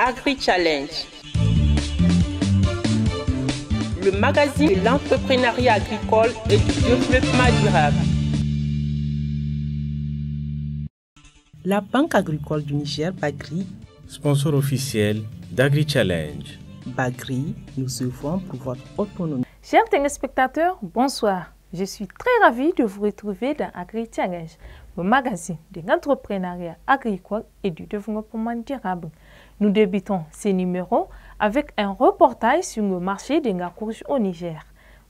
Agri-Challenge, le magazine de l'entrepreneuriat agricole et du développement durable. La Banque agricole du Niger, Bagri, sponsor officiel d'Agri-Challenge. Bagri, nous œuvrons pour votre autonomie. Chers téléspectateurs, bonsoir. Je suis très ravie de vous retrouver dans Agri-Challenge, le magazine de l'entrepreneuriat agricole et du développement durable. Nous débutons ces numéros avec un reportage sur le marché de la courge au Niger.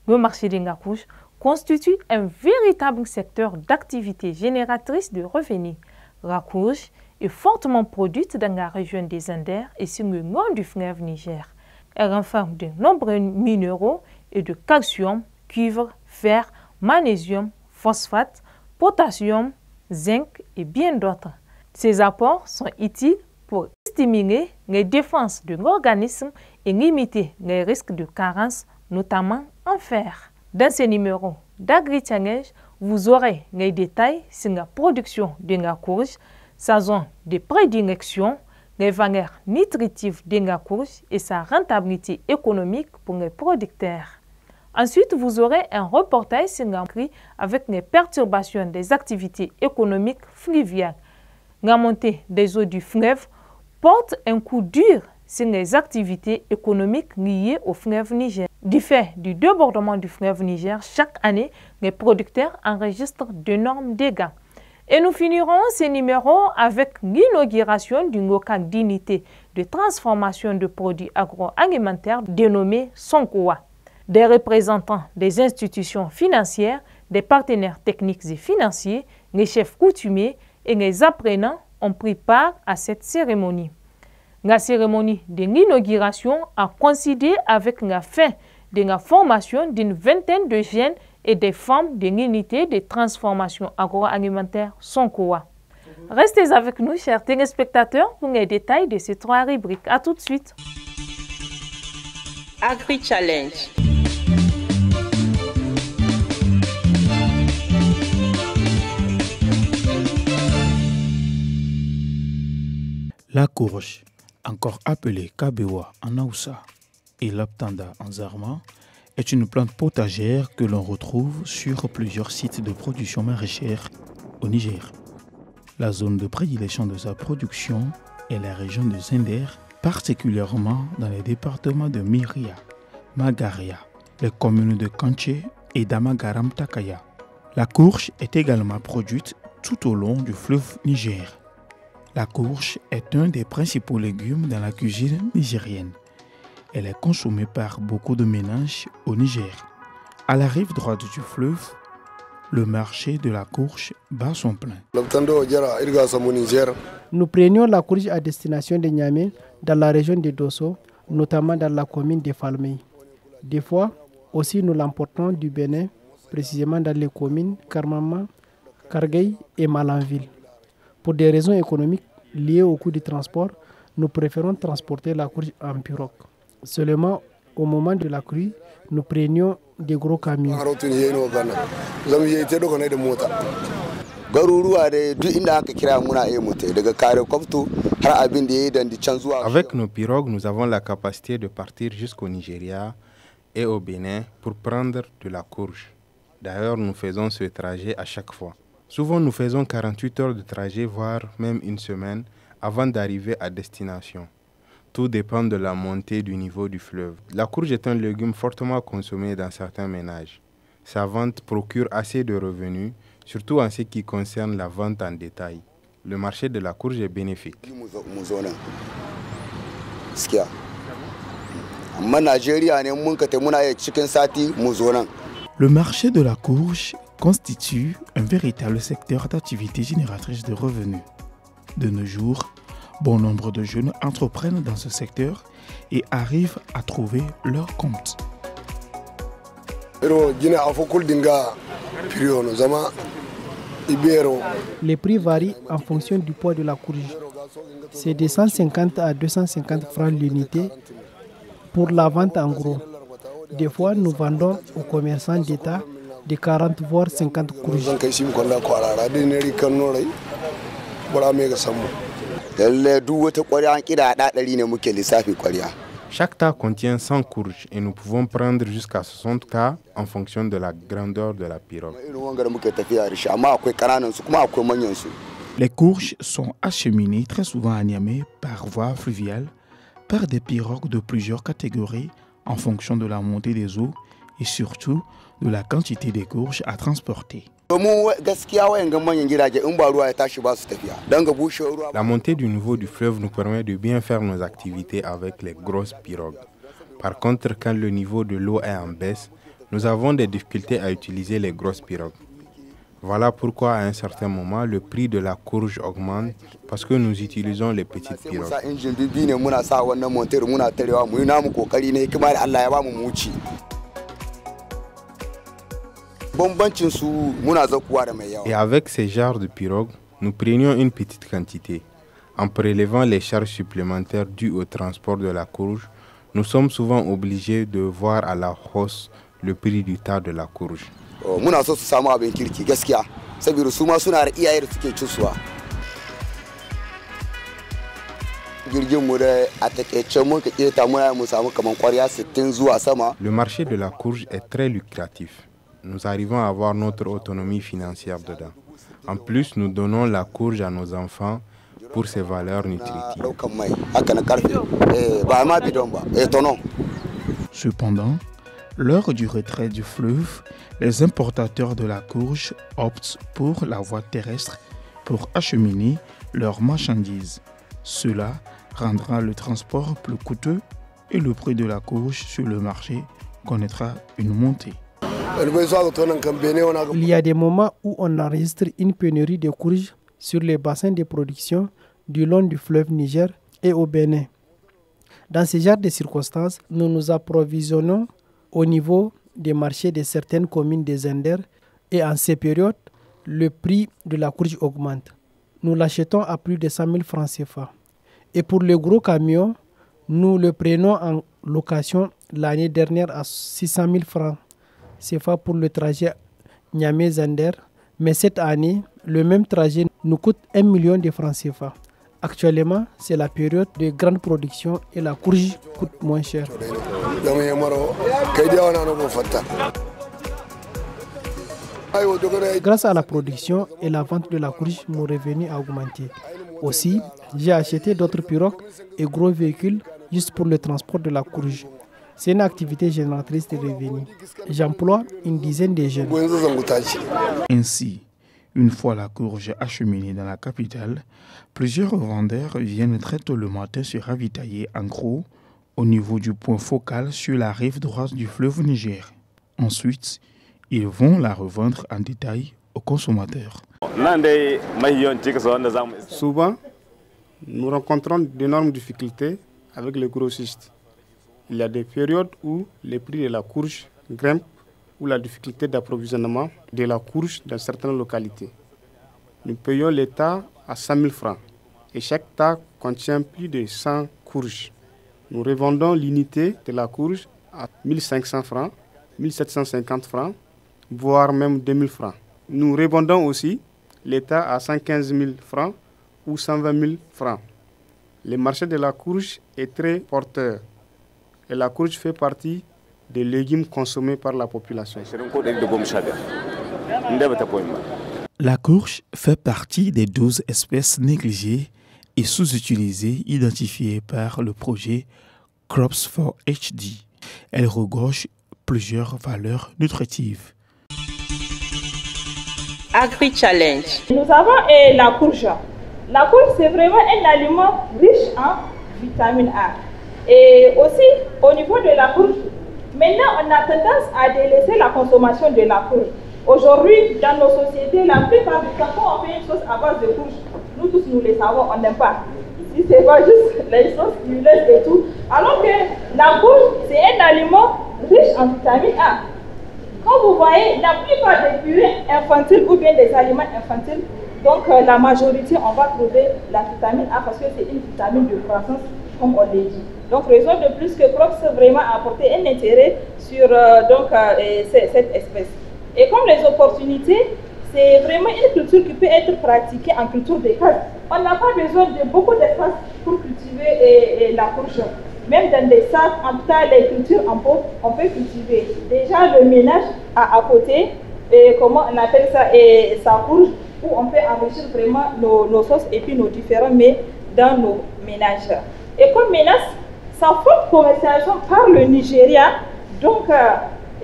Le marché de la courge constitue un véritable secteur d'activité génératrice de revenus. La courge est fortement produite dans la région des Anders et sur le nord du fleuve Niger. Elle renferme de nombreux minéraux et de calcium, cuivre, fer, magnésium, phosphate, potassium, zinc et bien d'autres. Ces apports sont utiles pour stimuler les défenses de l'organisme et limiter les risques de carence, notamment en fer. Dans ce numéro d'Agri-Challenge, vous aurez les détails sur la production de la courge, sa zone de prédilection, les valeurs nutritives de la courge et sa rentabilité économique pour les producteurs. Ensuite, vous aurez un reportage sur la prix avec les perturbations des activités économiques fluviales. La montée des eaux du fleuve porte un coup dur sur les activités économiques liées au fleuve Niger. Du fait du débordement du fleuve Niger, chaque année, les producteurs enregistrent d'énormes dégâts. Et nous finirons ces numéros avec l'inauguration d'une local d'unité de transformation de produits agroalimentaires dénommée Sonkowa. Des représentants des institutions financières, des partenaires techniques et financiers, les chefs coutumiers et les apprenants ont pris part à cette cérémonie. La cérémonie de l'inauguration a coïncidé avec la fin de la formation d'une vingtaine de jeunes et des femmes de l'unité de transformation agroalimentaire Sonkowa. Restez avec nous, chers téléspectateurs, pour les détails de ces trois rubriques. À tout de suite. Agri-Challenge. La courge, encore appelée kabewa en Aoussa et l'aptanda en Zarma, est une plante potagère que l'on retrouve sur plusieurs sites de production maraîchère au Niger. La zone de prédilection de sa production est la région de Zender, particulièrement dans les départements de Myria, Magaria, les communes de Kanché et d'Amagaram-Takaya. La courge est également produite tout au long du fleuve Niger. La courge est un des principaux légumes dans la cuisine nigérienne. Elle est consommée par beaucoup de ménages au Niger. À la rive droite du fleuve, le marché de la courge bat son plein. Nous prenions la courge à destination de Niamey dans la région de Dosso, notamment dans la commune de Falmey. Des fois, aussi nous l'emportons du Bénin, précisément dans les communes Karmama, Kargueil et Malanville. Pour des raisons économiques liées au coût du transport, nous préférons transporter la courge en pirogue. Seulement, au moment de la crue, nous prenions des gros camions. Avec nos pirogues, nous avons la capacité de partir jusqu'au Nigeria et au Bénin pour prendre de la courge. D'ailleurs, nous faisons ce trajet à chaque fois. Souvent, nous faisons 48 heures de trajet, voire même une semaine, avant d'arriver à destination. Tout dépend de la montée du niveau du fleuve. La courge est un légume fortement consommé dans certains ménages. Sa vente procure assez de revenus, surtout en ce qui concerne la vente en détail. Le marché de la courge est bénéfique. Le marché de la courge constitue un véritable secteur d'activité génératrice de revenus. De nos jours, bon nombre de jeunes entreprennent dans ce secteur et arrivent à trouver leur compte. Les prix varient en fonction du poids de la courge. C'est de 150 à 250 francs l'unité pour la vente en gros. Des fois, nous vendons aux commerçants d'État de 40 voire 50 courges. Chaque tas contient 100 courges et nous pouvons prendre jusqu'à 60 tas en fonction de la grandeur de la pirogue. Les courges sont acheminées très souvent à Niamey par voie fluviale par des pirogues de plusieurs catégories en fonction de la montée des eaux et surtout de la quantité des courges à transporter. La montée du niveau du fleuve nous permet de bien faire nos activités avec les grosses pirogues. Par contre, quand le niveau de l'eau est en baisse, nous avons des difficultés à utiliser les grosses pirogues. Voilà pourquoi à un certain moment, le prix de la courge augmente parce que nous utilisons les petites pirogues. Et avec ces genres de pirogues, nous prenions une petite quantité. En prélevant les charges supplémentaires dues au transport de la courge, nous sommes souvent obligés de voir à la hausse le prix du tas de la courge. Le marché de la courge est très lucratif. Nous arrivons à avoir notre autonomie financière dedans. En plus, nous donnons la courge à nos enfants pour ses valeurs nutritives. Cependant, lors du retrait du fleuve, les importateurs de la courge optent pour la voie terrestre pour acheminer leurs marchandises. Cela rendra le transport plus coûteux et le prix de la courge sur le marché connaîtra une montée. Il y a des moments où on enregistre une pénurie de courges sur les bassins de production du long du fleuve Niger et au Bénin. Dans ce genre de circonstances, nous nous approvisionnons au niveau des marchés de certaines communes des Zender et en ces périodes, le prix de la courge augmente. Nous l'achetons à plus de 100 000 francs CFA. Et pour le gros camion, nous le prenons en location l'année dernière à 600 000 francs CFA pour le trajet Niamey-Zender. Mais cette année, le même trajet nous coûte 1 million de francs CFA. Actuellement, c'est la période de grande production et la courge coûte moins cher. Grâce à la production et la vente de la courge, mon revenu a augmenté. Aussi, j'ai acheté d'autres pirogues et gros véhicules juste pour le transport de la courge. C'est une activité génératrice de revenus. J'emploie une dizaine de jeunes. Ainsi, une fois la courge acheminée dans la capitale, plusieurs vendeurs viennent très tôt le matin se ravitailler en gros au niveau du point focal sur la rive droite du fleuve Niger. Ensuite, ils vont la revendre en détail aux consommateurs. Souvent, nous rencontrons d'énormes difficultés avec les grossistes. Il y a des périodes où les prix de la courge grimpent ou la difficulté d'approvisionnement de la courge dans certaines localités. Nous payons les tas à 100 000 francs et chaque tas contient plus de 100 courges. Nous revendons l'unité de la courge à 1500 francs, 1750 francs, voire même 2000 francs. Nous revendons aussi les tas à 115 000 francs ou 120 000 francs. Le marché de la courge est très porteur et la courge fait partie des légumes consommés par la population. La courge fait partie des 12 espèces négligées et sous-utilisées identifiées par le projet Crops for HD. Elle regorge plusieurs valeurs nutritives. Agri-Challenge. Nous avons la courge. La courge, c'est vraiment un aliment riche en vitamine A. Et aussi, au niveau de la courge, maintenant, on a tendance à délaisser la consommation de la courge. Aujourd'hui, dans nos sociétés, la plupart du temps, quand on fait une sauce à base de courge, nous tous, nous les savons, on n'aime pas. Ici, c'est pas juste les sauces huileuses et tout. Alors que la courge, c'est un aliment riche en vitamine A. Quand vous voyez, la plupart des purées infantiles ou bien des aliments infantiles, donc la majorité, on va trouver la vitamine A parce que c'est une vitamine de croissance, comme on l'a dit. Donc, raison de plus que Crocs vraiment apporter un intérêt sur cette espèce. Et comme les opportunités, c'est vraiment une culture qui peut être pratiquée en culture de case. On n'a pas besoin de beaucoup d'espace pour cultiver la courge. Même dans des sacs, en tout cas les cultures en pot, on peut cultiver. Déjà le ménage à côté, comment on appelle ça, sa courge, où on peut enrichir vraiment nos sauces et puis nos différents mets dans nos ménages. Et comme menace, sa forte commercialisation par le Nigeria, donc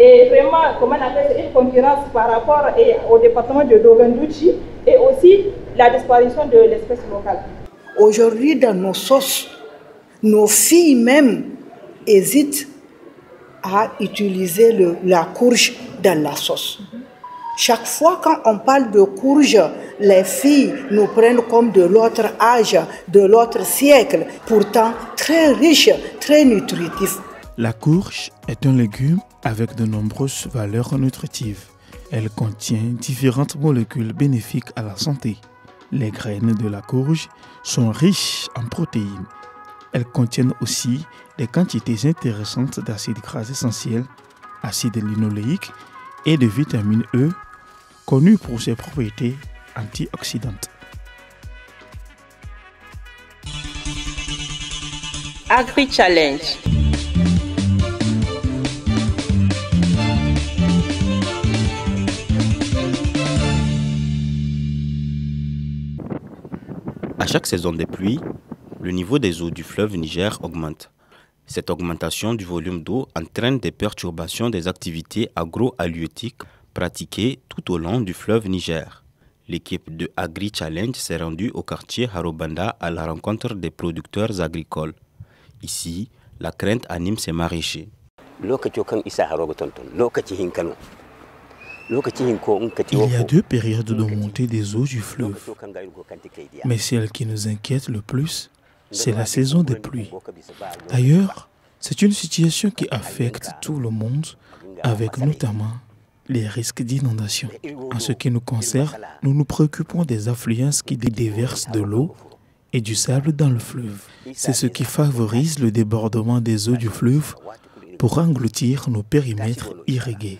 et vraiment, comment on appelle ça, une concurrence par rapport au département de Dogandouchi et aussi la disparition de l'espèce locale. Aujourd'hui, dans nos sauces, nos filles même hésitent à utiliser la courge dans la sauce. Chaque fois quand on parle de courge, les filles nous prennent comme de l'autre âge, de l'autre siècle, pourtant très riche, très nutritif. La courge est un légume avec de nombreuses valeurs nutritives. Elle contient différentes molécules bénéfiques à la santé. Les graines de la courge sont riches en protéines. Elles contiennent aussi des quantités intéressantes d'acides gras essentiels, acide linoléique et de vitamine E, connue pour ses propriétés antioxydantes. Agri Challenge. À chaque saison des pluies, le niveau des eaux du fleuve Niger augmente. Cette augmentation du volume d'eau entraîne des perturbations des activités agro-halieutiques pratiquées tout au long du fleuve Niger. L'équipe de Agri Challenge s'est rendue au quartier Harobanda à la rencontre des producteurs agricoles. Ici, la crainte anime ces maraîchers. Il y a 2 périodes de montée des eaux du fleuve. Mais celle qui nous inquiète le plus, c'est la saison des pluies. D'ailleurs, c'est une situation qui affecte tout le monde, avec notamment les risques d'inondation. En ce qui nous concerne, nous nous préoccupons des affluences qui déversent de l'eau et du sable dans le fleuve. C'est ce qui favorise le débordement des eaux du fleuve pour engloutir nos périmètres irrigués.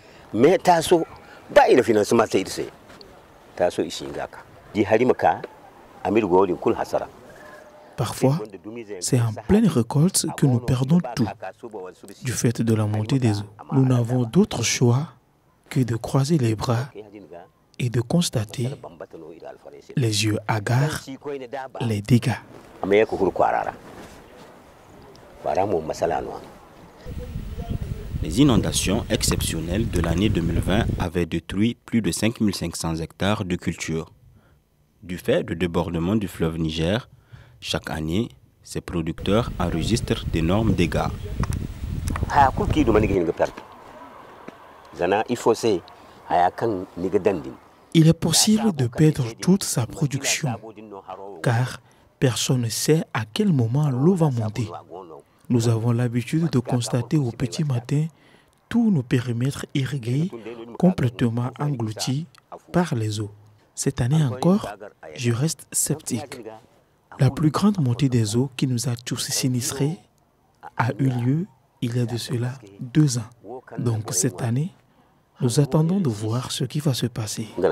Parfois, c'est en pleine récolte que nous perdons tout du fait de la montée des eaux. Nous n'avons d'autre choix que de croiser les bras et de constater, les yeux hagards, les dégâts. Les inondations exceptionnelles de l'année 2020 avaient détruit plus de 5500 hectares de culture. Du fait du débordement du fleuve Niger, chaque année, ces producteurs enregistrent d'énormes dégâts. Il est possible de perdre toute sa production, car personne ne sait à quel moment l'eau va monter. Nous avons l'habitude de constater au petit matin tous nos périmètres irrigués complètement engloutis par les eaux. Cette année encore, je reste sceptique. La plus grande montée des eaux qui nous a tous sinistrés a eu lieu il y a de cela 2 ans. Donc cette année, nous attendons de voir ce qui va se passer. Le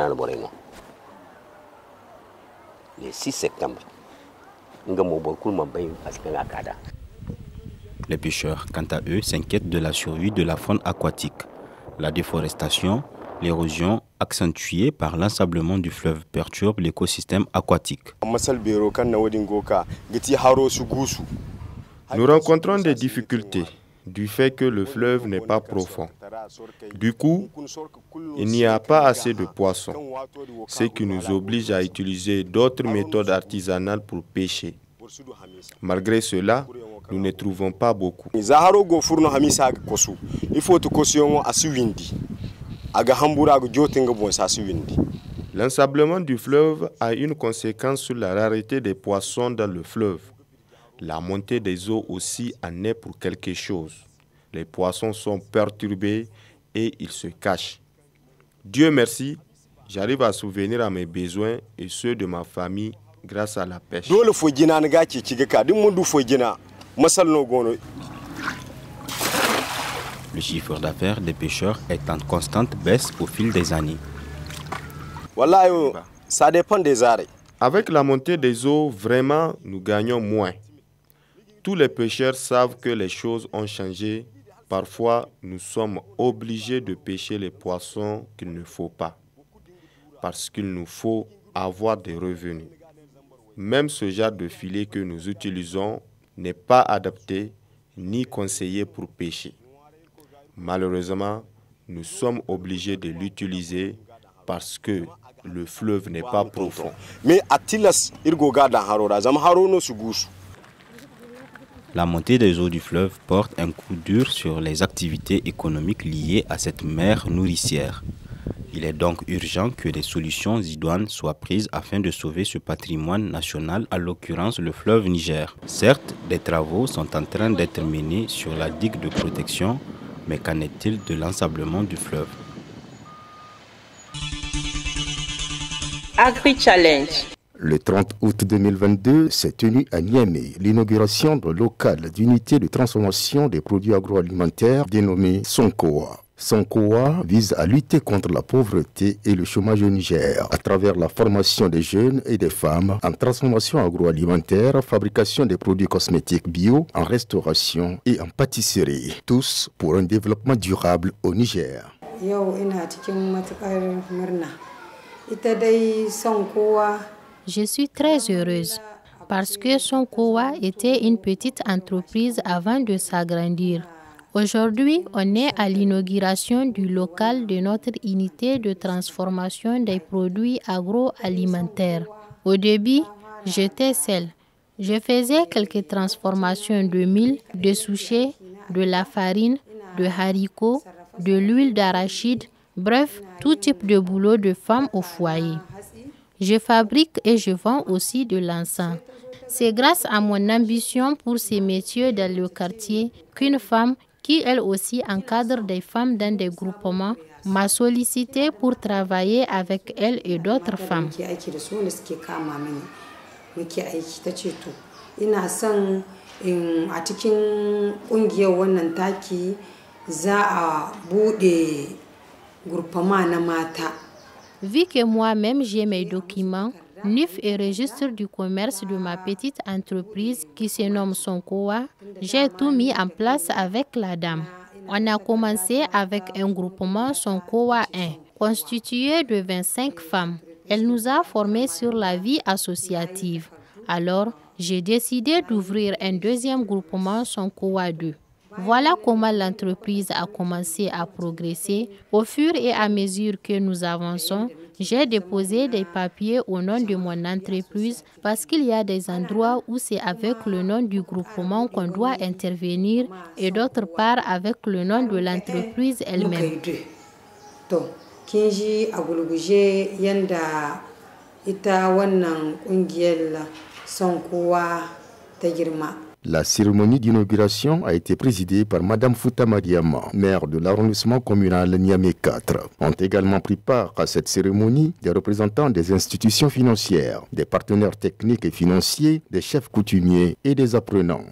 6 septembre, les pêcheurs, quant à eux, s'inquiètent de la survie de la faune aquatique. La déforestation, l'érosion accentuée par l'ensablement du fleuve perturbe l'écosystème aquatique. Nous rencontrons des difficultés du fait que le fleuve n'est pas profond. Du coup, il n'y a pas assez de poissons, ce qui nous oblige à utiliser d'autres méthodes artisanales pour pêcher. Malgré cela, nous ne trouvons pas beaucoup. L'ensablement du fleuve a une conséquence sur la rareté des poissons dans le fleuve. La montée des eaux aussi en est pour quelque chose. Les poissons sont perturbés et ils se cachent. Dieu merci, j'arrive à subvenir à mes besoins et ceux de ma famille grâce à la pêche. Le chiffre d'affaires des pêcheurs est en constante baisse au fil des années. Ça dépend des arrêts. Avec la montée des eaux, vraiment, nous gagnons moins. Tous les pêcheurs savent que les choses ont changé. Parfois, nous sommes obligés de pêcher les poissons qu'il ne faut pas, parce qu'il nous faut avoir des revenus. Même ce genre de filet que nous utilisons n'est pas adapté ni conseillé pour pêcher. Malheureusement, nous sommes obligés de l'utiliser parce que le fleuve n'est pas profond. La montée des eaux du fleuve porte un coup dur sur les activités économiques liées à cette mer nourricière. Il est donc urgent que des solutions idoines soient prises afin de sauver ce patrimoine national, à l'occurrence le fleuve Niger. Certes, des travaux sont en train d'être menés sur la digue de protection, mais qu'en est-il de l'ensablement du fleuve? Agri-Challenge. Le 30 août 2022 s'est tenue à Niamey l'inauguration de local d'unité de transformation des produits agroalimentaires dénommée Sonkoa. Sonkoa vise à lutter contre la pauvreté et le chômage au Niger à travers la formation des jeunes et des femmes en transformation agroalimentaire, fabrication des produits cosmétiques bio, en restauration et en pâtisserie. Tous pour un développement durable au Niger. Je suis très heureuse parce que Sonkoa était une petite entreprise avant de s'agrandir. Aujourd'hui, on est à l'inauguration du local de notre unité de transformation des produits agroalimentaires. Au début, j'étais seule. Je faisais quelques transformations de mil, de souchet, de la farine, de haricots, de l'huile d'arachide, bref, tout type de boulot de femme au foyer. Je fabrique et je vends aussi de l'encens. C'est grâce à mon ambition pour ces métiers dans le quartier qu'une femme qui elle aussi encadre des femmes dans des groupements, m'a sollicité pour travailler avec elle et d'autres femmes. Vu que moi-même j'ai mes documents, NIF et registre du commerce de ma petite entreprise qui se nomme Sonkoa, j'ai tout mis en place avec la dame. On a commencé avec un groupement Sonkoa 1, constitué de 25 femmes. Elle nous a formés sur la vie associative. Alors, j'ai décidé d'ouvrir un deuxième groupement Sonkoa 2. Voilà comment l'entreprise a commencé à progresser. Au fur et à mesure que nous avançons, j'ai déposé des papiers au nom de mon entreprise parce qu'il y a des endroits où c'est avec le nom du groupement qu'on doit intervenir et d'autre part avec le nom de l'entreprise elle-même. La cérémonie d'inauguration a été présidée par Mme Fouta Mariama, maire de l'arrondissement communal Niamey 4. Ont également pris part à cette cérémonie des représentants des institutions financières, des partenaires techniques et financiers, des chefs coutumiers et des apprenants.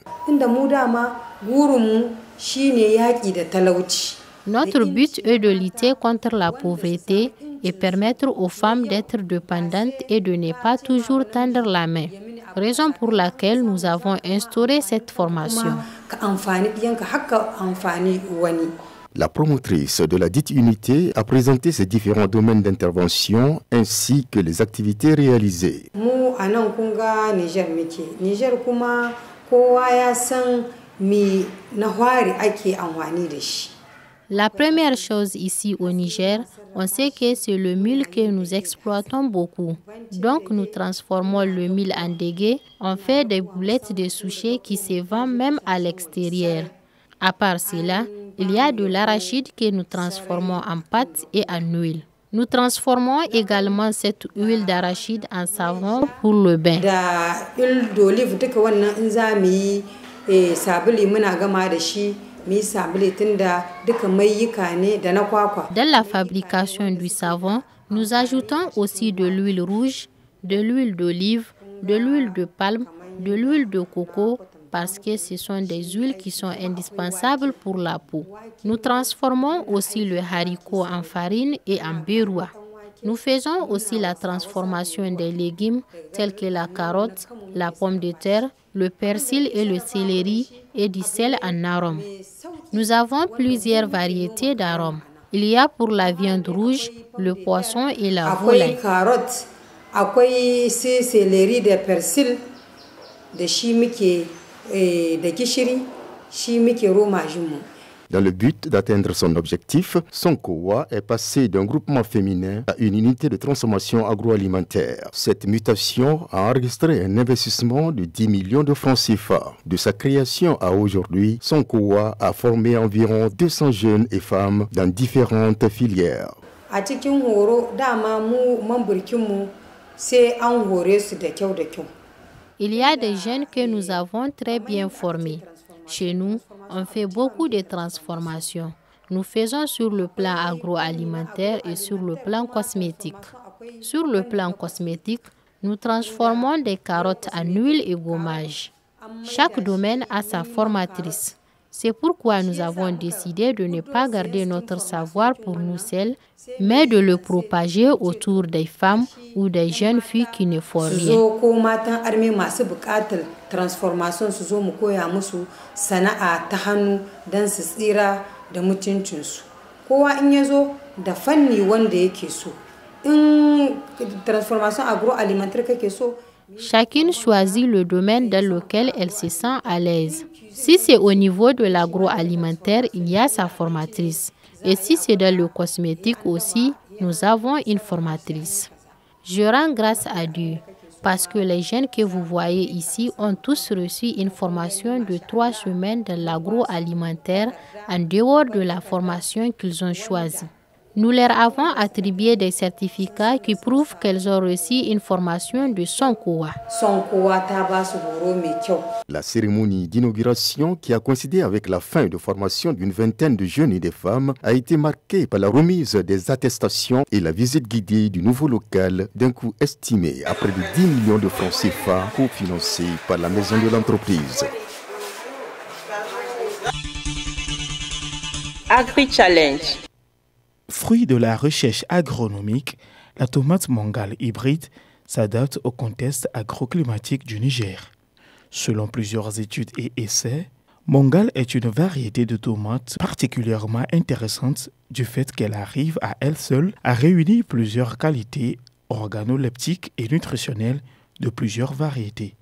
Notre but est de lutter contre la pauvreté et permettre aux femmes d'être dépendantes et de ne pas toujours tendre la main. Raison pour laquelle nous avons instauré cette formation. La promotrice de la dite unité a présenté ses différents domaines d'intervention ainsi que les activités réalisées. La première chose ici au Niger, on sait que c'est le mil que nous exploitons beaucoup. Donc nous transformons le mil en dégué, on fait des boulettes de souchet qui se vendent même à l'extérieur. À part cela, il y a de l'arachide que nous transformons en pâte et en huile. Nous transformons également cette huile d'arachide en savon pour le bain. Dans la fabrication du savon, nous ajoutons aussi de l'huile rouge, de l'huile d'olive, de l'huile de palme, de l'huile de coco, parce que ce sont des huiles qui sont indispensables pour la peau. Nous transformons aussi le haricot en farine et en beurre. Nous faisons aussi la transformation des légumes tels que la carotte, la pomme de terre, le persil et le céleri et du sel en arôme. Nous avons plusieurs variétés d'arômes. Il y a pour la viande rouge, le poisson et la volaille. Carotte, akwai céleri de persil, de chimique et de gishiri, chimique romajimo. Dans le but d'atteindre son objectif, Sonkowa est passé d'un groupement féminin à une unité de transformation agroalimentaire. Cette mutation a enregistré un investissement de 10 millions de francs CFA. De sa création à aujourd'hui, Sonkowa a formé environ 200 jeunes et femmes dans différentes filières. Il y a des jeunes que nous avons très bien formés. Chez nous, on fait beaucoup de transformations. Nous faisons sur le plan agroalimentaire et sur le plan cosmétique. Sur le plan cosmétique, nous transformons des carottes en huile et gommage. Chaque domaine a sa formatrice. C'est pourquoi nous avons décidé de ne pas garder notre savoir pour nous seuls, mais de le propager autour des femmes ou des jeunes filles qui ne font rien. Chacune choisit le domaine dans lequel elle se sent à l'aise. Si c'est au niveau de l'agroalimentaire, il y a sa formatrice. Et si c'est dans le cosmétique aussi, nous avons une formatrice. Je rends grâce à Dieu parce que les jeunes que vous voyez ici ont tous reçu une formation de 3 semaines dans l'agroalimentaire en dehors de la formation qu'ils ont choisie. Nous leur avons attribué des certificats qui prouvent qu'elles ont reçu une formation de Sonkowa. La cérémonie d'inauguration, qui a coïncidé avec la fin de formation d'une vingtaine de jeunes et de femmes, a été marquée par la remise des attestations et la visite guidée du nouveau local d'un coût estimé à près de 10 millions de francs CFA, cofinancé par la maison de l'entreprise. Agri-Challenge. Fruit de la recherche agronomique, la tomate mangale hybride s'adapte au contexte agroclimatique du Niger. Selon plusieurs études et essais, mangale est une variété de tomate particulièrement intéressante du fait qu'elle arrive à elle seule à réunir plusieurs qualités organoleptiques et nutritionnelles de plusieurs variétés.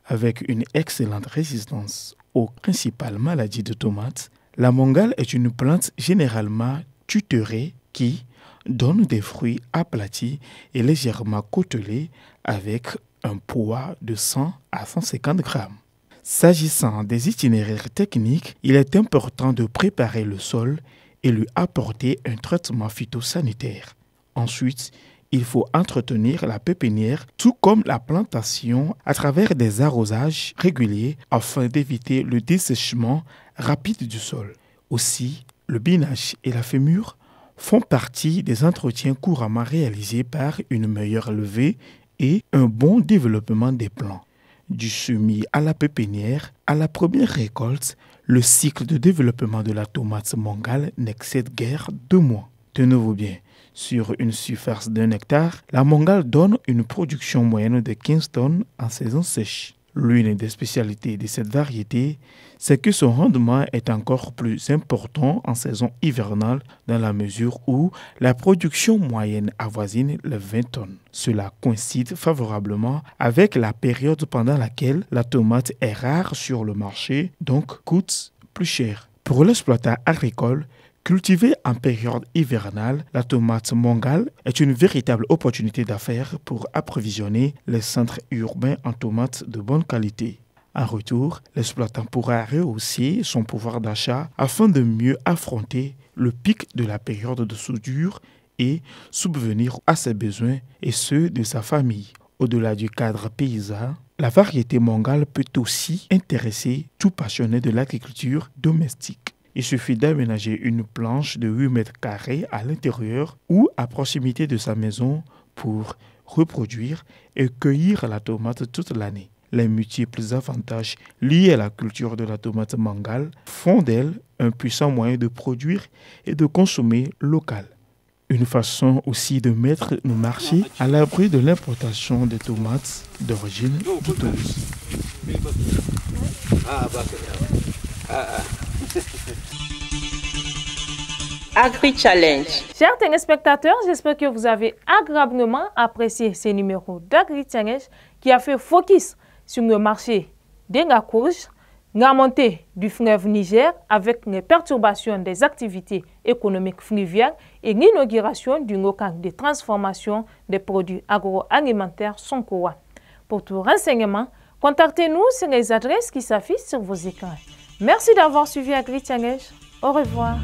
Avec une excellente résistance aux principales maladies de tomates, la mangale est une plante généralement tutorée qui donne des fruits aplatis et légèrement côtelés avec un poids de 100 à 150 grammes. S'agissant des itinéraires techniques, il est important de préparer le sol et lui apporter un traitement phytosanitaire. Ensuite, il faut entretenir la pépinière tout comme la plantation à travers des arrosages réguliers afin d'éviter le dessèchement rapide du sol. Aussi, le binage et la fémure font partie des entretiens couramment réalisés par une meilleure levée et un bon développement des plants. Du semis à la pépinière, à la première récolte, le cycle de développement de la tomate mangale n'excède guère 2 mois. Tenez-vous bien, sur une surface d'1 hectare, la mangale donne une production moyenne de 15 tonnes en saison sèche. L'une des spécialités de cette variété, c'est que son rendement est encore plus important en saison hivernale dans la mesure où la production moyenne avoisine les 20 tonnes. Cela coïncide favorablement avec la période pendant laquelle la tomate est rare sur le marché, donc coûte plus cher. Pour l'exploitant agricole, cultivée en période hivernale, la tomate mangale est une véritable opportunité d'affaires pour approvisionner les centres urbains en tomates de bonne qualité. En retour, l'exploitant pourra rehausser son pouvoir d'achat afin de mieux affronter le pic de la période de soudure et subvenir à ses besoins et ceux de sa famille. Au-delà du cadre paysan, la variété mangale peut aussi intéresser tout passionné de l'agriculture domestique. Il suffit d'aménager une planche de 8 mètres carrés à l'intérieur ou à proximité de sa maison pour reproduire et cueillir la tomate toute l'année. Les multiples avantages liés à la culture de la tomate mangale font d'elle un puissant moyen de produire et de consommer local. Une façon aussi de mettre nos marchés à l'abri de l'importation de tomates d'origine douteuse. Agri-Challenge. Chers téléspectateurs, j'espère que vous avez agréablement apprécié ce numéro d'Agri-Challenge qui a fait focus sur le marché de la courge, la montée du fleuve Niger avec les perturbations des activités économiques fluviales et l'inauguration du local de transformation des produits agroalimentaires Sonkowa. Pour tout renseignement, contactez-nous sur les adresses qui s'affichent sur vos écrans. Merci d'avoir suivi Agri-Challenge. Au revoir.